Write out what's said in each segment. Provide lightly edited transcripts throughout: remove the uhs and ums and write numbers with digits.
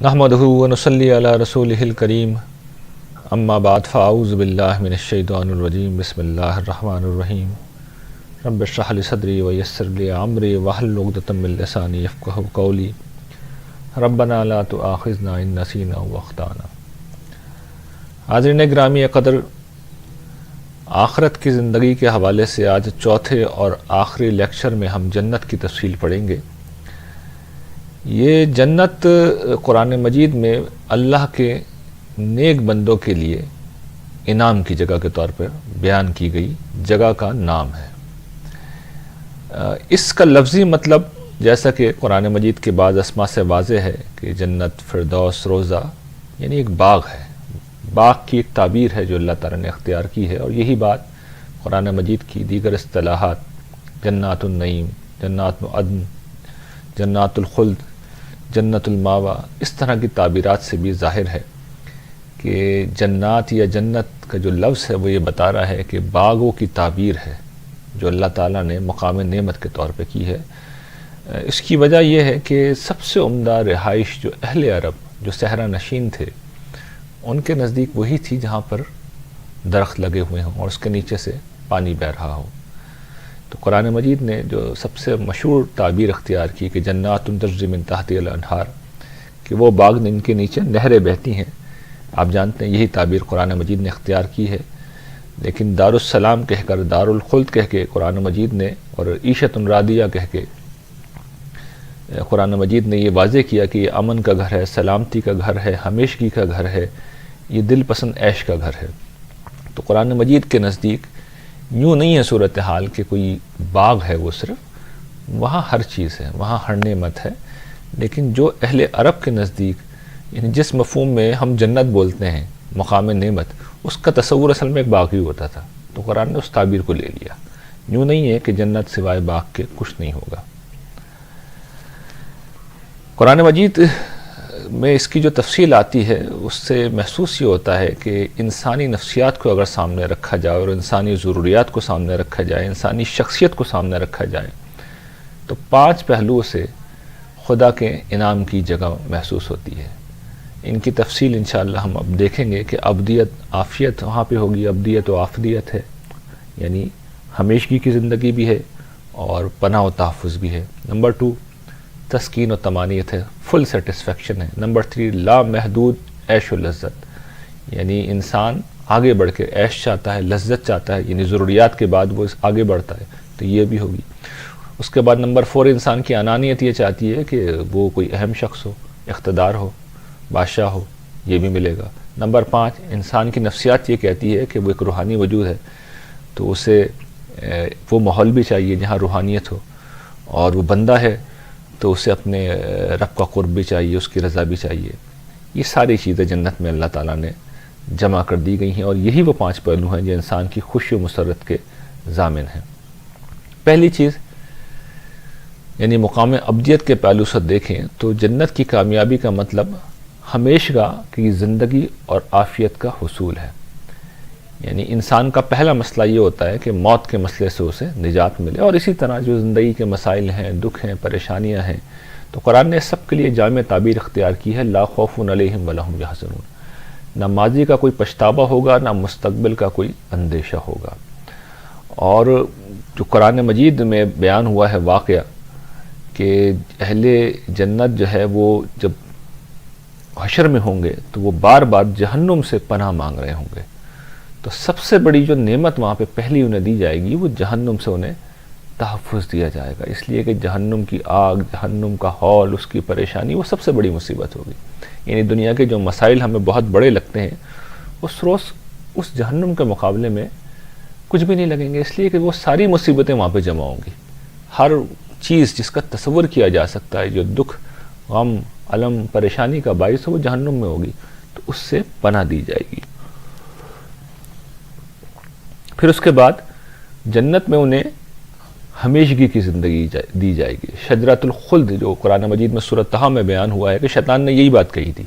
نحمدہ ونصلی علی رسولہ الکریم اما بعد فاعوذ باللہ من الشیطان الرجیم بسم اللہ الرحمن الرحیم رب اشرح لی صدری ویسر لی امری واحلل عقدۃ من لسانی یفقہوا قولی ربنا لا تؤاخذنا ان نسینا واخطانا۔ حاضرین گرامی قدر، آخرت کی زندگی کے حوالے سے آج چوتھے اور آخری لیکچر میں ہم جنت کی تفصیل پڑھیں گے۔ یہ جنت قرآن مجید میں اللہ کے نیک بندوں کے لیے انعام کی جگہ کے طور پر بیان کی گئی جگہ کا نام ہے۔ اس کا لفظی مطلب جیسا کہ قرآن مجید کے بعض اسماء سے واضح ہے کہ جنت، فردوس، روضہ یعنی ایک باغ ہے، باغ کی ایک تعبیر ہے جو اللہ تعالیٰ نے اختیار کی ہے، اور یہی بات قرآن مجید کی دیگر اصطلاحات جنات النعیم، جنات عدن، جنات الخلد، جنت الماوا، اس طرح کی تعبیرات سے بھی ظاہر ہے کہ جنات یا جنت کا جو لفظ ہے وہ یہ بتا رہا ہے کہ باغوں کی تعبیر ہے جو اللہ تعالیٰ نے مقام نعمت کے طور پہ کی ہے۔ اس کی وجہ یہ ہے کہ سب سے عمدہ رہائش جو اہل عرب، جو صحرا نشین تھے، ان کے نزدیک وہی تھی جہاں پر درخت لگے ہوئے ہوں اور اس کے نیچے سے پانی بہہ رہا ہو۔ تو قرآن مجید نے جو سب سے مشہور تعبیر اختیار کی کہ جنات تجری من تحتها الانہار، کہ وہ باغ جن کے نیچے نہریں بہتی ہیں، آپ جانتے ہیں یہی تعبیر قرآن مجید نے اختیار کی ہے۔ لیکن دار السلام کہہ کر، دار الخلد کہہ کے قرآن مجید نے، اور عیشۃ راضیہ کہہ کے قرآن مجید نے یہ واضح کیا کہ یہ امن کا گھر ہے، سلامتی کا گھر ہے، ہمیشگی کا گھر ہے، یہ دل پسند عیش کا گھر ہے۔ تو قرآن مجید کے نزدیک یوں نہیں ہے صورتحال کہ کوئی باغ ہے، وہ صرف وہاں ہر چیز ہے، وہاں ہر نعمت ہے۔ لیکن جو اہل عرب کے نزدیک، یعنی جس مفہوم میں ہم جنت بولتے ہیں، مقام نعمت، اس کا تصور اصل میں ایک باغ ہی ہوتا تھا۔ تو قرآن نے اس تعبیر کو لے لیا، یوں نہیں ہے کہ جنت سوائے باغ کے کچھ نہیں ہوگا۔ قرآن مجید میں اس کی جو تفصیل آتی ہے اس سے محسوس یہ ہوتا ہے کہ انسانی نفسیات کو اگر سامنے رکھا جائے اور انسانی ضروریات کو سامنے رکھا جائے، انسانی شخصیت کو سامنے رکھا جائے، تو 5 پہلوؤں سے خدا کے انعام کی جگہ محسوس ہوتی ہے۔ ان کی تفصیل انشاءاللہ ہم اب دیکھیں گے کہ ابدیت، عافیت وہاں پہ ہوگی، ابدیت و عافیت ہے، یعنی ہمیشگی کی زندگی بھی ہے اور پناہ و تحفظ بھی ہے۔ نمبر 2 تسکین و طمانینت ہے، فل سیٹسفیکشن ہے۔ نمبر 3 لا محدود عیش و لذت، یعنی انسان آگے بڑھ کے عیش چاہتا ہے، لذت چاہتا ہے، یعنی ضروریات کے بعد وہ آگے بڑھتا ہے، تو یہ بھی ہوگی۔ اس کے بعد نمبر 4 انسان کی انانیت یہ چاہتی ہے کہ وہ کوئی اہم شخص ہو، اقتدار ہو، بادشاہ ہو، یہ بھی ملے گا۔ نمبر 5 انسان کی نفسیات یہ کہتی ہے کہ وہ ایک روحانی وجود ہے، تو اسے وہ ماحول بھی چاہیے جہاں روحانیت ہو، اور وہ بندہ ہے تو اسے اپنے رب کا قرب بھی چاہیے، اس کی رضا بھی چاہیے۔ یہ ساری چیزیں جنت میں اللہ تعالیٰ نے جمع کر دی گئی ہیں، اور یہی وہ 5 پہلو ہیں جو انسان کی خوشی و مسرت کے ضامن ہیں۔ پہلی چیز یعنی مقام ابدیت کے پہلو سے دیکھیں تو جنت کی کامیابی کا مطلب ہمیشہ کی زندگی اور عافیت کا حصول ہے۔ یعنی انسان کا پہلا مسئلہ یہ ہوتا ہے کہ موت کے مسئلے سے اسے نجات ملے، اور اسی طرح جو زندگی کے مسائل ہیں، دکھ ہیں، پریشانیاں ہیں، تو قرآن نے سب کے لیے جامع تعبیر اختیار کی ہے، لا خوف علیہم ولا ہم یحزنون۔ نہ ماضی کا کوئی پچھتاوا ہوگا، نہ مستقبل کا کوئی اندیشہ ہوگا۔ اور جو قرآن مجید میں بیان ہوا ہے واقعہ کہ اہل جنت جو ہے وہ جب حشر میں ہوں گے تو وہ بار بار جہنم سے پناہ مانگ رہے ہوں گے، تو سب سے بڑی جو نعمت وہاں پہ پہلی انہیں دی جائے گی وہ جہنم سے انہیں تحفظ دیا جائے گا، اس لیے کہ جہنم کی آگ، جہنم کا ہول، اس کی پریشانی وہ سب سے بڑی مصیبت ہوگی۔ یعنی دنیا کے جو مسائل ہمیں بہت بڑے لگتے ہیں، اس روز اس جہنم کے مقابلے میں کچھ بھی نہیں لگیں گے، اس لیے کہ وہ ساری مصیبتیں وہاں پہ جمع ہوں گی۔ ہر چیز جس کا تصور کیا جا سکتا ہے، جو دکھ، غم، الم، پریشانی کا باعث ہے، وہ جہنم میں ہوگی، تو اس سے پناہ دی جائے گی۔ پھر اس کے بعد جنت میں انہیں ہمیشگی کی زندگی دی جائے گی۔ شجرۃ الخلد جو قرآن مجید میں سورۃ طہ میں بیان ہوا ہے کہ شیطان نے یہی بات کہی تھی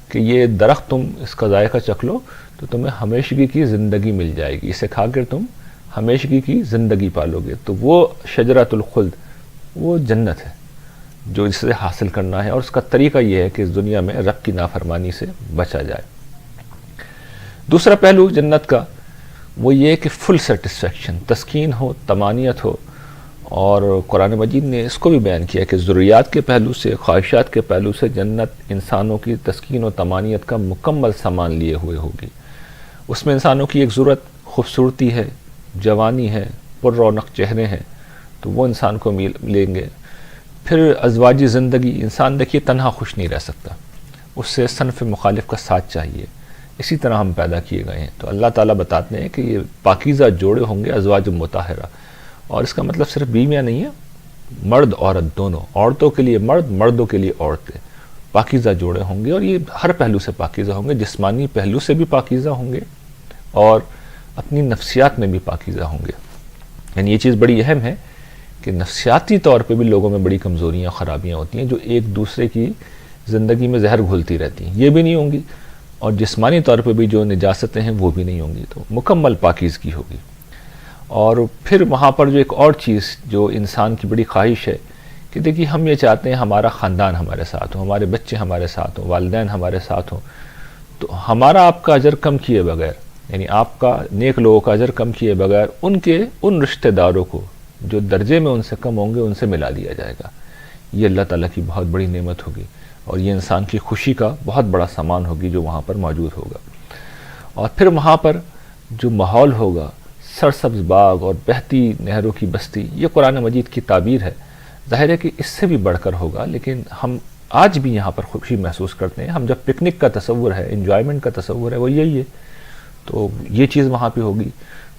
کہ یہ درخت تم اس کا ذائقہ چکھ لو تو تمہیں ہمیشگی کی زندگی مل جائے گی، اسے کھا کر تم ہمیشگی کی زندگی پالو گے۔ تو وہ شجرۃ الخلد وہ جنت ہے جو اسے حاصل کرنا ہے، اور اس کا طریقہ یہ ہے کہ اس دنیا میں رب کی نافرمانی سے بچا جائے۔ دوسرا پہلو جنت کا وہ یہ کہ فل سیٹسفیکشن، تسکین ہو، طمانینت ہو، اور قرآن مجید نے اس کو بھی بیان کیا کہ ضروریات کے پہلو سے، خواہشات کے پہلو سے جنت انسانوں کی تسکین و طمانینت کا مکمل سامان لیے ہوئے ہوگی۔ اس میں انسانوں کی ایک ضرورت خوبصورتی ہے، جوانی ہے، پر رونق چہرے ہیں، تو وہ انسان کو ملیں گے۔ پھر ازواجی زندگی، انسان دیکھیے تنہا خوش نہیں رہ سکتا، اس سے صنف مخالف کا ساتھ چاہیے، اسی طرح ہم پیدا کیے گئے ہیں۔ تو اللہ تعالیٰ بتاتے ہیں کہ یہ پاکیزہ جوڑے ہوں گے، ازواج مطہرہ، اور اس کا مطلب صرف بیویاں نہیں ہے، مرد عورت دونوں، عورتوں کے لیے مرد، مردوں کے لیے عورتیں، پاکیزہ جوڑے ہوں گے، اور یہ ہر پہلو سے پاکیزہ ہوں گے، جسمانی پہلو سے بھی پاکیزہ ہوں گے اور اپنی نفسیات میں بھی پاکیزہ ہوں گے۔ یعنی یہ چیز بڑی اہم ہے کہ نفسیاتی طور پہ بھی لوگوں میں بڑی کمزوریاں، خرابیاں ہوتی ہیں جو ایک دوسرے کی زندگی میں زہر گھلتی رہتی ہیں، یہ بھی نہیں ہوں گی، اور جسمانی طور پہ بھی جو نجاستیں ہیں وہ بھی نہیں ہوں گی، تو مکمل پاکیزگی ہوگی۔ اور پھر وہاں پر جو ایک اور چیز جو انسان کی بڑی خواہش ہے کہ دیکھیے ہم یہ چاہتے ہیں ہمارا خاندان ہمارے ساتھ ہو، ہمارے بچے ہمارے ساتھ ہوں، والدین ہمارے ساتھ ہوں، تو ہمارا آپ کا اجر کم کیے بغیر، یعنی آپ کا نیک لوگوں کا اجر کم کیے بغیر ان رشتہ داروں کو جو درجے میں ان سے کم ہوں گے ان سے ملا دیا جائے گا۔ یہ اللہ تعالیٰ کی بہت بڑی نعمت ہوگی، اور یہ انسان کی خوشی کا بہت بڑا سامان ہوگی جو وہاں پر موجود ہوگا۔ اور پھر وہاں پر جو ماحول ہوگا، سرسبز باغ اور بہتی نہروں کی بستی، یہ قرآن مجید کی تعبیر ہے۔ ظاہر ہے کہ اس سے بھی بڑھ کر ہوگا، لیکن ہم آج بھی یہاں پر خوشی محسوس کرتے ہیں۔ ہم جب پکنک کا تصور ہے، انجوائمنٹ کا تصور ہے، وہ یہی ہے، تو یہ چیز وہاں پہ ہوگی۔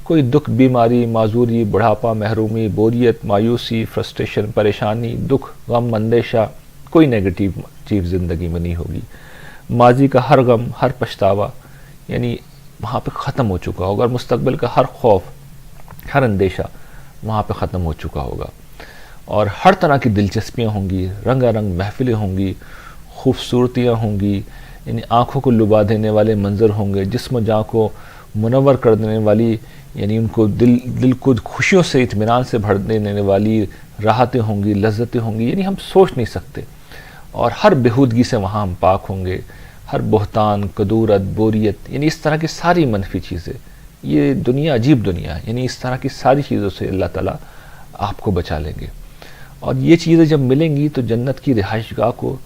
کوئی دکھ، بیماری، معذوری، بڑھاپا، محرومی، بوریت، مایوسی، فرسٹریشن، پریشانی، دکھ، غم، اندیشہ، کوئی نیگیٹیو چیز زندگی میں نہیں ہوگی۔ ماضی کا ہر غم، ہر پچھتاوا یعنی وہاں پہ ختم ہو چکا ہوگا، اور مستقبل کا ہر خوف، ہر اندیشہ وہاں پہ ختم ہو چکا ہوگا، اور ہر طرح کی دلچسپیاں ہوں گی، رنگا رنگ محفلیں ہوں گی، خوبصورتیاں ہوں گی، یعنی آنکھوں کو لبا دینے والے منظر ہوں گے، جسم و جاں کو منور کر دینے والی، یعنی ان کو دل کو خوشیوں سے، اطمینان سے بھر دینے والی راحتیں ہوں گی، لذتیں ہوں گی، یعنی ہم سوچ نہیں سکتے۔ اور ہر بےہودگی سے وہاں ہم پاک ہوں گے، ہر بہتان، کدورت، بوریت، یعنی اس طرح کی ساری منفی چیزیں۔ یہ دنیا عجیب دنیا ہے، یعنی اس طرح کی ساری چیزوں سے اللہ تعالیٰ آپ کو بچا لیں گے۔ اور یہ چیزیں جب ملیں گی تو جنت کی رہائش گاہ کو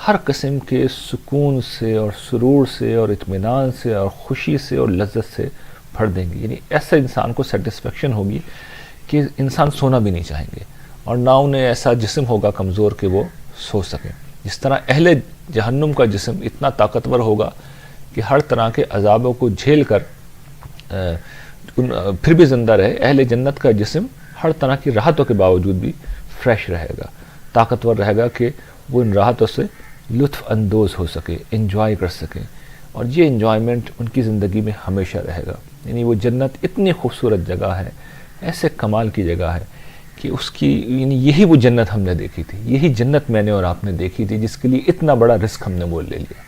ہر قسم کے سکون سے اور سرور سے اور اطمینان سے اور خوشی سے اور لذت سے بھر دیں گی۔ یعنی ایسا انسان کو سیٹسفیکشن ہوگی کہ انسان سونا بھی نہیں چاہیں گے، اور نہ انہیں ایسا جسم ہوگا کمزور کہ وہ سو سکیں۔ جس طرح اہل جہنم کا جسم اتنا طاقتور ہوگا کہ ہر طرح کے عذابوں کو جھیل کر پھر بھی زندہ رہے، اہل جنت کا جسم ہر طرح کی راحتوں کے باوجود بھی فریش رہے گا، طاقتور رہے گا کہ وہ ان راحتوں سے لطف اندوز ہو سکے، انجوائے کر سکیں، اور یہ انجوائمنٹ ان کی زندگی میں ہمیشہ رہے گا۔ یعنی وہ جنت اتنی خوبصورت جگہ ہے، ایسے کمال کی جگہ ہے کہ اس کی، یعنی یہی وہ جنت ہم نے دیکھی تھی، یہی جنت میں نے اور آپ نے دیکھی تھی، جس کے لیے اتنا بڑا رسک ہم نے مول لے لیا۔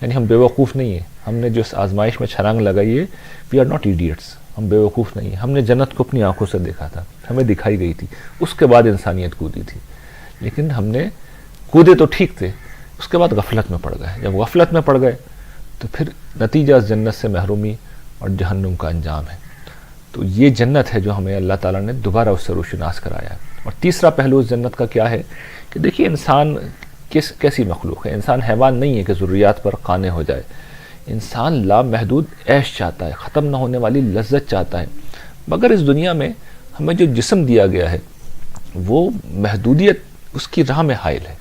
یعنی ہم بیوقوف نہیں ہیں، ہم نے جو اس آزمائش میں چھلانگ لگائی ہے، وی آر ناٹ ایڈیٹس، ہم بیوقوف نہیں ہیں، ہم نے جنت کو اپنی آنکھوں سے دیکھا تھا، ہمیں دکھائی گئی تھی، اس کے بعد انسانیت کودی تھی، لیکن ہم نے کودے تو ٹھیک تھے، اس کے بعد غفلت میں پڑ گئے۔ جب غفلت میں پڑ گئے تو پھر نتیجہ جنت سے محرومی اور جہنم کا انجام ہے۔ تو یہ جنت ہے جو ہمیں اللہ تعالیٰ نے دوبارہ اس سے روشناس کرایا ہے۔ اور تیسرا پہلو اس جنت کا کیا ہے کہ دیکھیے انسان کیسی مخلوق ہے۔ انسان حیوان نہیں ہے کہ ضروریات پر قانع ہو جائے، انسان لامحدود عیش چاہتا ہے، ختم نہ ہونے والی لذت چاہتا ہے، مگر اس دنیا میں ہمیں جو جسم دیا گیا ہے وہ محدودیت اس کی راہ میں حائل ہے،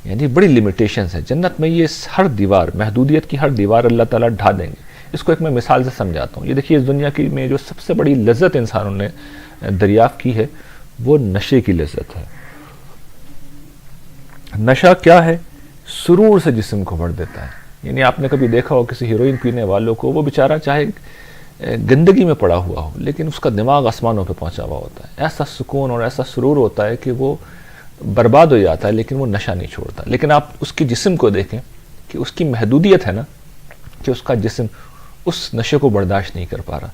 یعنی بڑی لیمیٹیشنز ہے۔ جنت میں یہ ہر دیوار، محدودیت کی ہر دیوار اللہ تعالیٰ ڈھا دیں گے۔ اس کو ایک میں مثال سے سمجھاتا ہوں۔ یہ دیکھیے اس دنیا کی میں جو سب سے بڑی لذت انسانوں نے دریافت کی ہے وہ نشے کی لذت ہے۔ نشہ کیا ہے؟ سرور سے جسم کو بھر دیتا ہے۔ یعنی آپ نے کبھی دیکھا ہو کسی ہیروئن پینے والوں کو، وہ بیچارہ چاہے گندگی میں پڑا ہوا ہو لیکن اس کا دماغ آسمانوں پہ پہنچا ہوا ہوتا ہے، ایسا سکون اور ایسا سرور ہوتا ہے کہ وہ برباد ہو جاتا ہے لیکن وہ نشہ نہیں چھوڑتا۔ لیکن آپ اس کی جسم کو دیکھیں کہ اس کی محدودیت ہے نا، کہ اس کا جسم اس نشے کو برداشت نہیں کر پا رہا،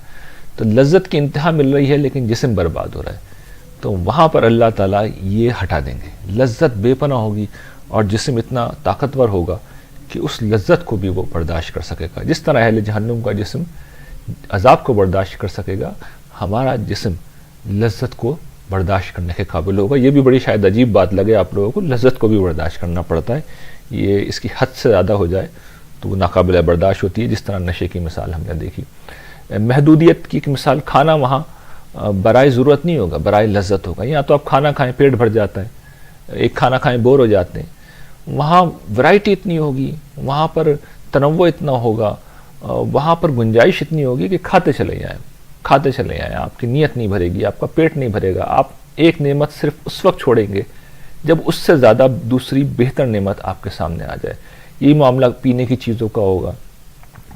تو لذت کی انتہا مل رہی ہے لیکن جسم برباد ہو رہا ہے۔ تو وہاں پر اللہ تعالیٰ یہ ہٹا دیں گے. لذت بے پناہ ہوگی اور جسم اتنا طاقتور ہوگا کہ اس لذت کو بھی وہ برداشت کر سکے گا. جس طرح اہل جہنم کا جسم عذاب کو برداشت کر سکے گا، ہمارا جسم لذت کو برداشت کرنے کے قابل ہوگا. یہ بھی بڑی شاید عجیب بات لگے آپ لوگوں کو، لذت کو بھی برداشت کرنا پڑتا ہے. یہ اس کی حد سے زیادہ ہو جائے تو وہ ناقابل برداشت ہوتی ہے. جس طرح نشے کی مثال ہم نے دیکھی. محدودیت کی مثال، کھانا وہاں برائے ضرورت نہیں ہوگا، برائے لذت ہوگا. یہاں تو آپ کھانا کھائیں پیٹ بھر جاتا ہے، ایک کھانا کھائیں بور ہو جاتے ہیں. وہاں ورائٹی اتنی ہوگی، وہاں پر تنوع اتنا ہوگا، وہاں پر گنجائش اتنی ہوگی کہ کھاتے چلے جائیں. آپ کی نیت نہیں بھرے گی، آپ کا پیٹ نہیں بھرے گا. آپ ایک نعمت صرف اس وقت چھوڑیں گے جب اس سے زیادہ دوسری بہتر نعمت آپ کے سامنے آ جائے. یہی معاملہ پینے کی چیزوں کا ہوگا.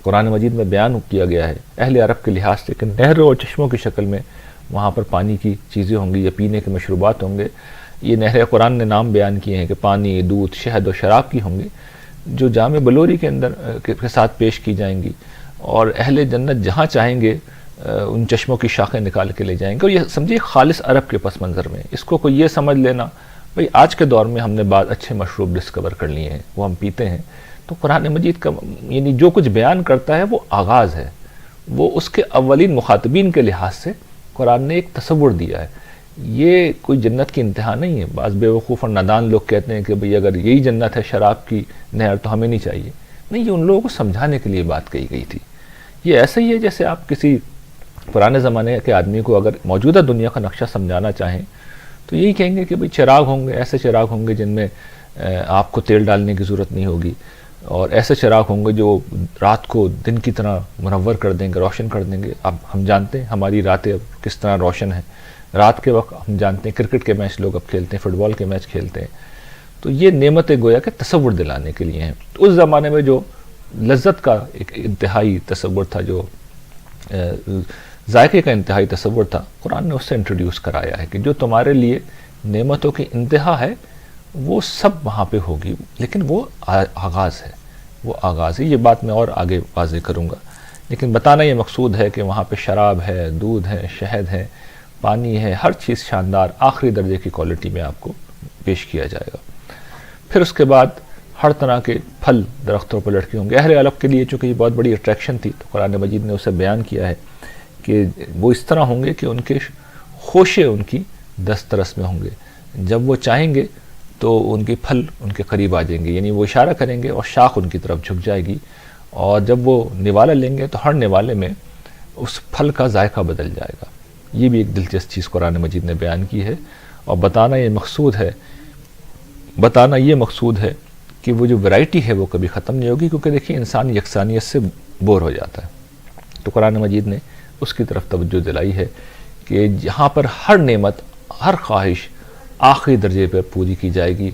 قرآن مجید میں بیان کیا گیا ہے اہل عرب کے لحاظ سے کہ نہروں اور چشموں کی شکل میں وہاں پر پانی کی چیزیں ہوں گی یا پینے کے مشروبات ہوں گے. یہ نہر قرآن نے نام بیان کیے ہیں کہ پانی، دودھ، شہد اور شراب کی ہوں گی، جو جام بلوری کے اندر کے ساتھ پیش کی جائیں گی. اور اہل جنت جہاں چاہیں گے ان چشموں کی شاخیں نکال کے لے جائیں گے. اور یہ سمجھیے خالص عرب کے پس منظر میں. اس کو کوئی یہ سمجھ لینا بھئی آج کے دور میں ہم نے بعض اچھے مشروب ڈسکور کر لیے ہیں، وہ ہم پیتے ہیں. تو قرآن مجید کا یعنی جو کچھ بیان کرتا ہے وہ آغاز ہے، وہ اس کے اولین مخاطبین کے لحاظ سے قرآن نے ایک تصور دیا ہے. یہ کوئی جنت کی انتہا نہیں ہے. بعض بیوقوف اور نادان لوگ کہتے ہیں کہ بھئی اگر یہی جنت ہے شراب کی نہر تو ہمیں نہیں چاہیے. نہیں، یہ ان لوگوں کو سمجھانے کے لیے بات کہی گئی تھی. یہ ایسا ہی ہے جیسے آپ کسی پرانے زمانے کے آدمی کو اگر موجودہ دنیا کا نقشہ سمجھانا چاہیں تو یہی کہیں گے کہ بھئی چراغ ہوں گے، ایسے چراغ ہوں گے جن میں آپ کو تیل ڈالنے کی ضرورت نہیں ہوگی، اور ایسے چراغ ہوں گے جو رات کو دن کی طرح منور کر دیں گے، روشن کر دیں گے. اب ہم جانتے ہیں ہماری راتیں اب کس طرح روشن ہیں. رات کے وقت ہم جانتے ہیں کرکٹ کے میچ لوگ اب کھیلتے ہیں، فٹ بال کے میچ کھیلتے ہیں. تو یہ نعمتیں گویا کہ تصور دلانے کے لیے ہیں. اس زمانے میں جو لذت کا ایک انتہائی تصور تھا، جو ذائقے کا انتہائی تصور تھا، قرآن نے اس سے انٹروڈیوس کرایا ہے کہ جو تمہارے لیے نعمتوں کی انتہا ہے وہ سب وہاں پہ ہوگی، لیکن وہ آغاز ہے. وہ آغاز ہے. یہ بات میں اور آگے واضح کروں گا، لیکن بتانا یہ مقصود ہے کہ وہاں پہ شراب ہے، دودھ ہے، شہد ہے، پانی ہے، ہر چیز شاندار آخری درجے کی کوالٹی میں آپ کو پیش کیا جائے گا. پھر اس کے بعد ہر طرح کے پھل درختوں پر لٹکے ہوں گے. اہل عرب کے لیے چونکہ یہ بہت بڑی اٹریکشن تھی تو قرآن مجید نے اسے بیان کیا ہے کہ وہ اس طرح ہوں گے کہ ان کے خوشے ان کی دسترس میں ہوں گے. جب وہ چاہیں گے تو ان کے پھل ان کے قریب آ جائیں گے، یعنی وہ اشارہ کریں گے اور شاخ ان کی طرف جھک جائے گی. اور جب وہ نوالا لیں گے تو ہر نوالے میں اس پھل کا ذائقہ بدل جائے گا. یہ بھی ایک دلچسپ چیز قرآن مجید نے بیان کی ہے. اور بتانا یہ مقصود ہے کہ وہ جو ورائٹی ہے وہ کبھی ختم نہیں ہوگی، کیونکہ دیکھیں انسان یکسانیت سے بور ہو جاتا ہے. تو قرآن مجید نے اس کی طرف توجہ دلائی ہے کہ جہاں پر ہر نعمت، ہر خواہش آخری درجے پر پوری کی جائے گی،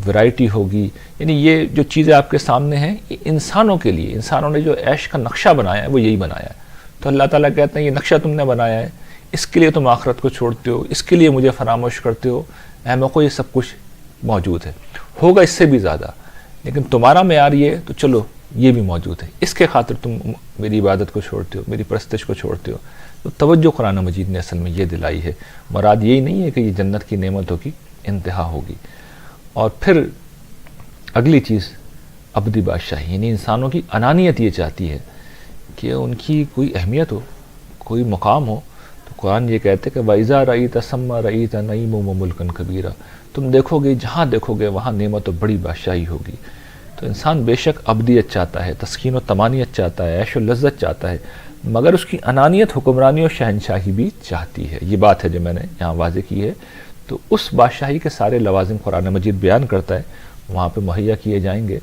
ورائٹی ہوگی. یعنی یہ جو چیزیں آپ کے سامنے ہیں یہ انسانوں کے لیے، انسانوں نے جو عیش کا نقشہ بنایا ہے وہ یہی بنایا ہے. تو اللہ تعالیٰ کہتے ہیں یہ نقشہ تم نے بنایا ہے، اس کے لیے تم آخرت کو چھوڑتے ہو، اس کے لیے مجھے فراموش کرتے ہو. احمقو کو یہ سب کچھ موجود ہے، ہوگا اس سے بھی زیادہ، لیکن تمہارا معیار یہ تو چلو یہ بھی موجود ہے، اس کے خاطر تم میری عبادت کو چھوڑتے ہو، میری پرستش کو چھوڑتے ہو. تو توجہ قرآن مجید نے اصل میں یہ دلائی ہے. مراد یہی نہیں ہے کہ یہ جنت کی نعمتوں کی انتہا ہوگی. اور پھر اگلی چیز ابدی بادشاہی، یعنی انسانوں کی انانیت یہ چاہتی ہے کہ ان کی کوئی اہمیت ہو، کوئی مقام ہو. تو قرآن یہ کہتے کہ وَإِذَا رَأَيْتَ ثَمَّ رَأَيْتَ نَعِيمًا وَمُلْكًا كَبِيرًا، تم دیکھو گے جہاں دیکھو گے وہاں نعمت و بڑی بادشاہی ہوگی. تو انسان بے شک ابدیت چاہتا ہے، تسکین و طمانینت چاہتا ہے، عیش و لذت چاہتا ہے، مگر اس کی انانیت حکمرانی و شہنشاہی بھی چاہتی ہے. یہ بات ہے جو میں نے یہاں واضح کی ہے. تو اس بادشاہی کے سارے لوازم قرآن مجید بیان کرتا ہے، وہاں پہ مہیا کیے جائیں گے.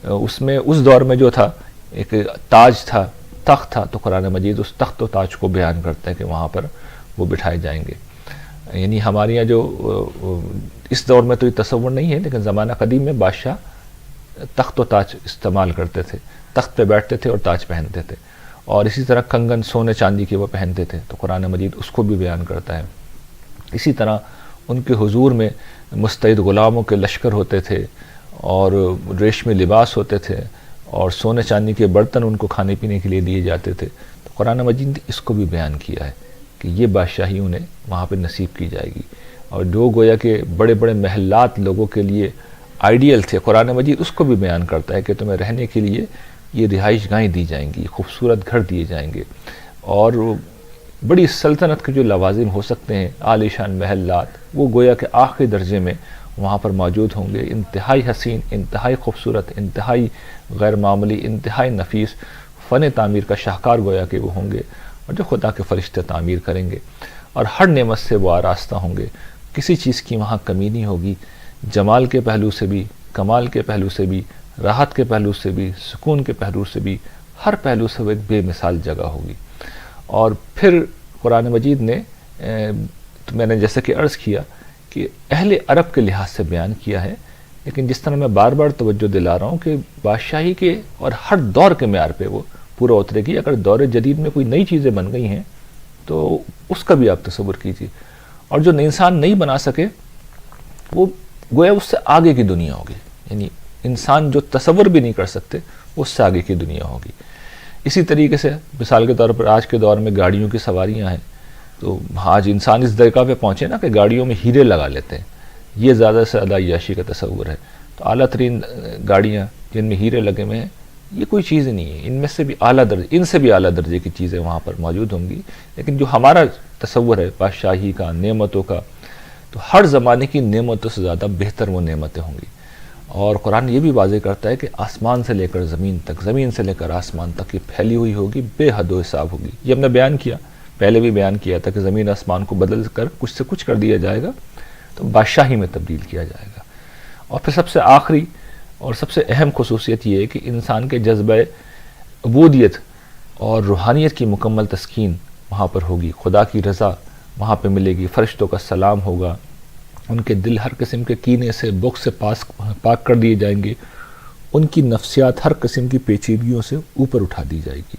اس میں اس دور میں جو تھا ایک تاج تھا، تخت تھا، تو قرآن مجید اس تخت و تاج کو بیان کرتا ہے کہ وہاں پر وہ بٹھائے جائیں گے. یعنی ہمارے یہاں جو اس دور میں تو یہ تصور نہیں ہے، لیکن زمانہ قدیم میں بادشاہ تخت و تاج استعمال کرتے تھے، تخت پہ بیٹھتے تھے اور تاج پہنتے تھے. اور اسی طرح کنگن سونے چاندی کے وہ پہنتے تھے، تو قرآن مجید اس کو بھی بیان کرتا ہے. اسی طرح ان کے حضور میں مستعد غلاموں کے لشکر ہوتے تھے اور ریشمی لباس ہوتے تھے اور سونے چاندی کے برتن ان کو کھانے پینے کے لیے دیے جاتے تھے. تو قرآن مجید نے اس کو بھی بیان کیا ہے کہ یہ بادشاہی انہیں وہاں پہ نصیب کی جائے گی. اور جو گویا کہ بڑے بڑے محلات لوگوں کے لیے آئیڈیل تھے، قرآن مجید اس کو بھی بیان کرتا ہے کہ تمہیں رہنے کے لیے یہ رہائش گاہیں دی جائیں گی، خوبصورت گھر دیے جائیں گے، اور بڑی سلطنت کے جو لوازم ہو سکتے ہیں، عالیشان محلات، وہ گویا کہ آخری درجے میں وہاں پر موجود ہوں گے. انتہائی حسین، انتہائی خوبصورت، انتہائی غیر معمولی، انتہائی نفیس فن تعمیر کا شاہکار گویا کہ وہ ہوں گے، اور جو خدا کے فرشتے تعمیر کریں گے، اور ہر نعمت سے وہ آراستہ ہوں گے. کسی چیز کی وہاں کمی نہیں ہوگی، جمال کے پہلو سے بھی، کمال کے پہلو سے بھی، راحت کے پہلو سے بھی، سکون کے پہلو سے بھی، ہر پہلو سے وہ ایک بے مثال جگہ ہوگی. اور پھر قرآن مجید نے تو میں نے جیسے کہ عرض کیا کہ اہل عرب کے لحاظ سے بیان کیا ہے، لیکن جس طرح میں بار بار توجہ دلا رہا ہوں کہ بادشاہی کے اور ہر دور کے معیار پہ وہ پورا اترے گی. اگر دور جدید میں کوئی نئی چیزیں بن گئی ہیں تو اس کا بھی آپ تصور کیجیے، اور جو انسان نہیں بنا سکے وہ گویا اس سے آگے کی دنیا ہوگی. یعنی انسان جو تصور بھی نہیں کر سکتے وہ اس سے آگے کی دنیا ہوگی. اسی طریقے سے مثال کے طور پر آج کے دور میں گاڑیوں کی سواریاں ہیں، تو آج انسان اس درجہ پہ پہنچے نا کہ گاڑیوں میں ہیرے لگا لیتے ہیں. یہ زیادہ سے زیادہ عیاشی کا تصور ہے. تو اعلیٰ ترین گاڑیاں جن میں ہیرے لگے ہوئے ہیں، یہ کوئی چیز نہیں ہے. ان میں سے بھی اعلیٰ درجے، ان سے بھی اعلیٰ درجے کی چیزیں وہاں پر موجود ہوں گی. لیکن جو ہمارا تصور ہے بادشاہی کا، نعمتوں کا، تو ہر زمانے کی نعمتوں سے زیادہ بہتر وہ نعمتیں ہوں گی. اور قرآن یہ بھی واضح کرتا ہے کہ آسمان سے لے کر زمین تک، زمین سے لے کر آسمان تک یہ پھیلی ہوئی ہوگی، بے حد و حساب ہوگی. یہ ہم نے بیان کیا، پہلے بھی بیان کیا تھا کہ زمین آسمان کو بدل کر کچھ سے کچھ کر دیا جائے گا تو بادشاہی میں تبدیل کیا جائے گا. اور پھر سب سے آخری اور سب سے اہم خصوصیت یہ ہے کہ انسان کے جذبہ عبودیت اور روحانیت کی مکمل تسکین وہاں پر ہوگی. خدا کی رضا وہاں پہ ملے گی، فرشتوں کا سلام ہوگا، ان کے دل ہر قسم کے کینے سے، بغض سے پاک کر دیے جائیں گے، ان کی نفسیات ہر قسم کی پیچیدگیوں سے اوپر اٹھا دی جائے گی.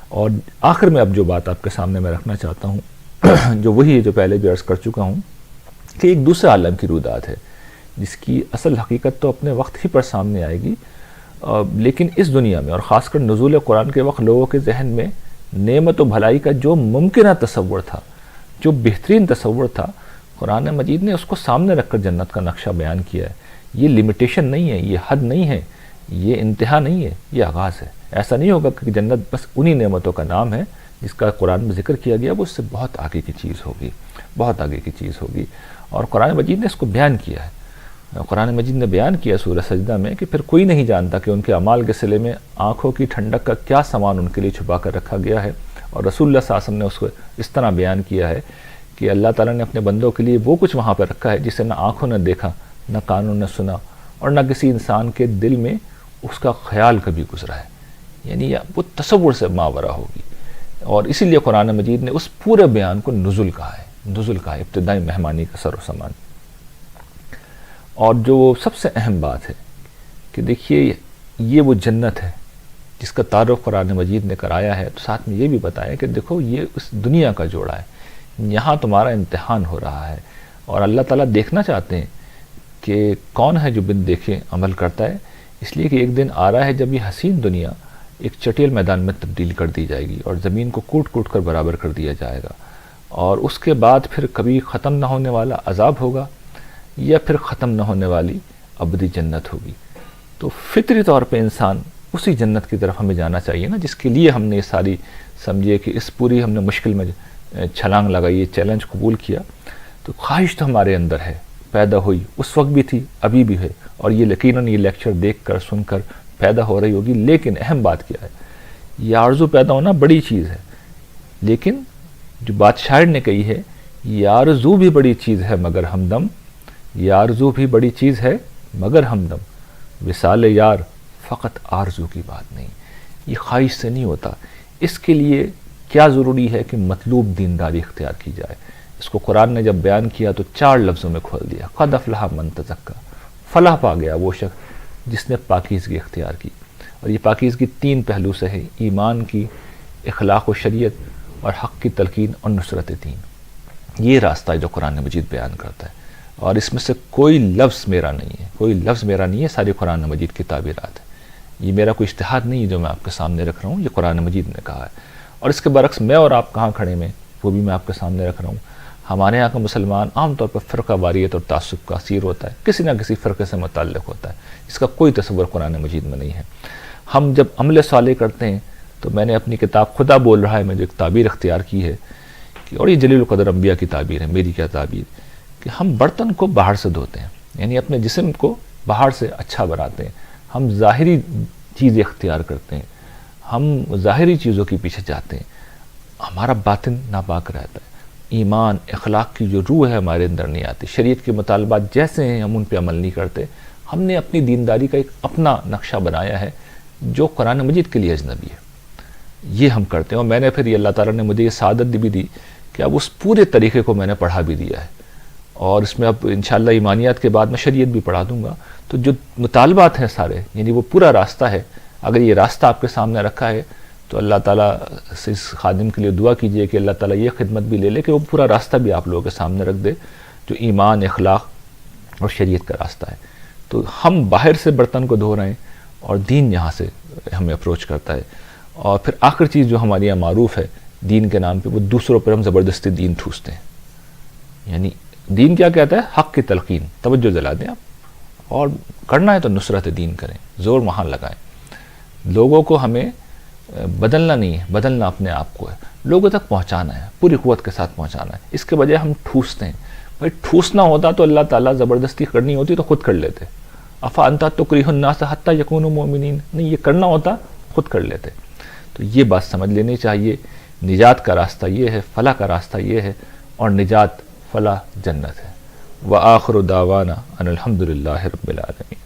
اور آخر میں اب جو بات آپ کے سامنے میں رکھنا چاہتا ہوں جو وہی ہے جو پہلے بھی عرض کر چکا ہوں کہ ایک دوسرے عالم کی روداد ہے جس کی اصل حقیقت تو اپنے وقت ہی پر سامنے آئے گی. لیکن اس دنیا میں اور خاص کر نزول قرآن کے وقت لوگوں کے ذہن میں نعمت و بھلائی کا جو ممکنہ تصور تھا، جو بہترین تصور تھا، قرآن مجید نے اس کو سامنے رکھ کر جنت کا نقشہ بیان کیا ہے. یہ لمیٹیشن نہیں ہے، یہ حد نہیں ہے، یہ انتہا نہیں ہے، یہ آغاز ہے. ایسا نہیں ہوگا کہ جنت بس انہی نعمتوں کا نام ہے جس کا قرآن میں ذکر کیا گیا، وہ اس سے بہت آگے کی چیز ہوگی، بہت آگے کی چیز ہوگی. اور قرآن مجید نے اس کو بیان کیا ہے. قرآن مجید نے بیان کیا سورہ سجدہ میں کہ پھر کوئی نہیں جانتا کہ ان کے اعمال کے صلے میں آنکھوں کی ٹھنڈک کا کیا سامان ان کے لیے چھپا کر رکھا گیا ہے. اور رسول اللہ صلی اللہ علیہ وسلم نے اس کو اس طرح بیان کیا ہے کہ اللہ تعالیٰ نے اپنے بندوں کے لیے وہ کچھ وہاں پہ رکھا ہے جسے نہ آنکھوں نے دیکھا، نہ کانوں نے سنا، اور نہ کسی انسان کے دل میں اس کا خیال کبھی گزرا ہے. یعنی وہ تصور سے ماورا ہوگی. اور اسی لیے قرآن مجید نے اس پورے بیان کو نزول کہا ہے، نزول کہا ہے، ابتدائی مہمانی کا سر و سامان. اور جو سب سے اہم بات ہے کہ دیکھیے یہ وہ جنت ہے جس کا تعارف قرآن مجید نے کرایا ہے، تو ساتھ میں یہ بھی بتایا کہ دیکھو یہ اس دنیا کا جوڑا ہے، یہاں تمہارا امتحان ہو رہا ہے. اور اللہ تعالیٰ دیکھنا چاہتے ہیں کہ کون ہے جو بن دیکھے عمل کرتا ہے. اس لیے کہ ایک دن آ رہا ہے جب یہ حسین دنیا ایک چٹیل میدان میں تبدیل کر دی جائے گی اور زمین کو کوٹ کوٹ کر برابر کر دیا جائے گا. اور اس کے بعد پھر کبھی ختم نہ ہونے والا عذاب ہوگا یا پھر ختم نہ ہونے والی ابدی جنت ہوگی. تو فطری طور پہ انسان اسی جنت کی طرف ہمیں جانا چاہیے نا، جس کے لیے ہم نے یہ ساری سمجھے کہ اس پوری ہم نے مشکل میں چھلانگ لگائی، یہ چیلنج قبول کیا. تو خواہش تو ہمارے اندر ہے، پیدا ہوئی اس وقت بھی تھی، ابھی بھی ہے، اور یہ یقیناً یہ لیکچر دیکھ کر سن کر پیدا ہو رہی ہوگی. لیکن اہم بات کیا ہے، یہ آرزو پیدا ہونا بڑی چیز ہے، لیکن جو بات شاعر نے کہی ہے، یہ آرزو بھی بڑی چیز ہے مگر ہمدم، یہ آرزو بھی بڑی چیز ہے مگر ہمدم، وصال یار فقط آرزو کی بات نہیں. یہ خواہش سے نہیں ہوتا. اس کے لیے کیا ضروری ہے کہ مطلوب دینداری اختیار کی جائے. اس کو قرآن نے جب بیان کیا تو 4 لفظوں میں کھول دیا، قد افلح من تزکا، فلاح پا گیا وہ شخص جس نے پاکیزگی اختیار کی. اور یہ پاکیزگی 3 پہلو سے ہے، ایمان کی، اخلاق و شریعت، اور حق کی تلقین اور نصرت دین. یہ راستہ ہے جو قرآن مجید بیان کرتا ہے، اور اس میں سے کوئی لفظ میرا نہیں ہے، کوئی لفظ میرا نہیں ہے، ساری قرآن مجید کی تعبیرات ہے. یہ میرا کوئی اجتہاد نہیں ہے جو میں آپ کے سامنے رکھ رہا ہوں، یہ قرآن مجید نے کہا ہے. اور اس کے برعکس میں اور آپ کہاں کھڑے میں وہ بھی میں آپ کے سامنے رکھ رہا ہوں۔ ہمارے یہاں کا مسلمان عام طور پر فرقہ واریت اور تعصب کا اسیر ہوتا ہے، کسی نہ کسی فرقے سے متعلق ہوتا ہے، اس کا کوئی تصور قرآن مجید میں نہیں ہے۔ ہم جب عمل صالح کرتے ہیں تو میں نے اپنی کتاب خدا بول رہا ہے میں جو ایک تعبیر اختیار کی ہے کہ، اور یہ جلیل القدر انبیاء کی تعبیر ہے، میری کیا تعبیر، کہ ہم برتن کو باہر سے دھوتے ہیں، یعنی اپنے جسم کو باہر سے اچھا بناتے ہیں، ہم ظاہری چیزیں اختیار کرتے ہیں، ہم ظاہری چیزوں کے پیچھے جاتے ہیں، ہمارا باطن ناپاک رہتا ہے، ایمان اخلاق کی جو روح ہے ہمارے اندر نہیں آتی، شریعت کے مطالبات جیسے ہیں ہم ان پہ عمل نہیں کرتے۔ ہم نے اپنی دینداری کا ایک اپنا نقشہ بنایا ہے جو قرآن مجید کے لیے اجنبی ہے، یہ ہم کرتے ہیں۔ اور میں نے پھر یہ اللہ تعالیٰ نے مجھے یہ سعادت بھی دی کہ اب اس پورے طریقے کو میں نے پڑھا بھی دیا ہے، اور اس میں اب انشاءاللہ ایمانیات کے بعد میں شریعت بھی پڑھا دوں گا۔ تو جو مطالبات ہیں سارے، یعنی وہ پورا راستہ ہے، اگر یہ راستہ آپ کے سامنے رکھا ہے تو اللہ تعالیٰ سے اس خادم کے لیے دعا کیجئے کہ اللہ تعالیٰ یہ خدمت بھی لے لے کہ وہ پورا راستہ بھی آپ لوگوں کے سامنے رکھ دے جو ایمان، اخلاق اور شریعت کا راستہ ہے۔ تو ہم باہر سے برتن کو دھو رہے ہیں اور دین یہاں سے ہمیں اپروچ کرتا ہے۔ اور پھر آخر چیز جو ہمارے یہاں معروف ہے دین کے نام پہ، وہ دوسروں پر ہم زبردستی دین ٹھوستے ہیں۔ یعنی دین کیا کہتا ہے؟ حق کی تلقین، توجہ دلا دیں آپ، اور کرنا ہے تو نصرت دین کریں، زور وہاں لگائیں۔ لوگوں کو ہمیں بدلنا نہیں ہے، بدلنا اپنے آپ کو ہے، لوگوں تک پہنچانا ہے، پوری قوت کے ساتھ پہنچانا ہے۔ اس کے بجائے ہم ٹھوستے ہیں۔ بھائی ٹھوسنا ہوتا تو اللہ تعالیٰ زبردستی کرنی ہوتی تو خود کر لیتے، افا انت تکرہ الناس حتی یکونوا مؤمنین، نہیں، یہ کرنا ہوتا خود کر لیتے۔ تو یہ بات سمجھ لینی چاہیے، نجات کا راستہ یہ ہے، فلاح کا راستہ یہ ہے، اور نجات فلاح جنت ہے۔ وآخر دعوانا ان الحمد للہ رب العالمین۔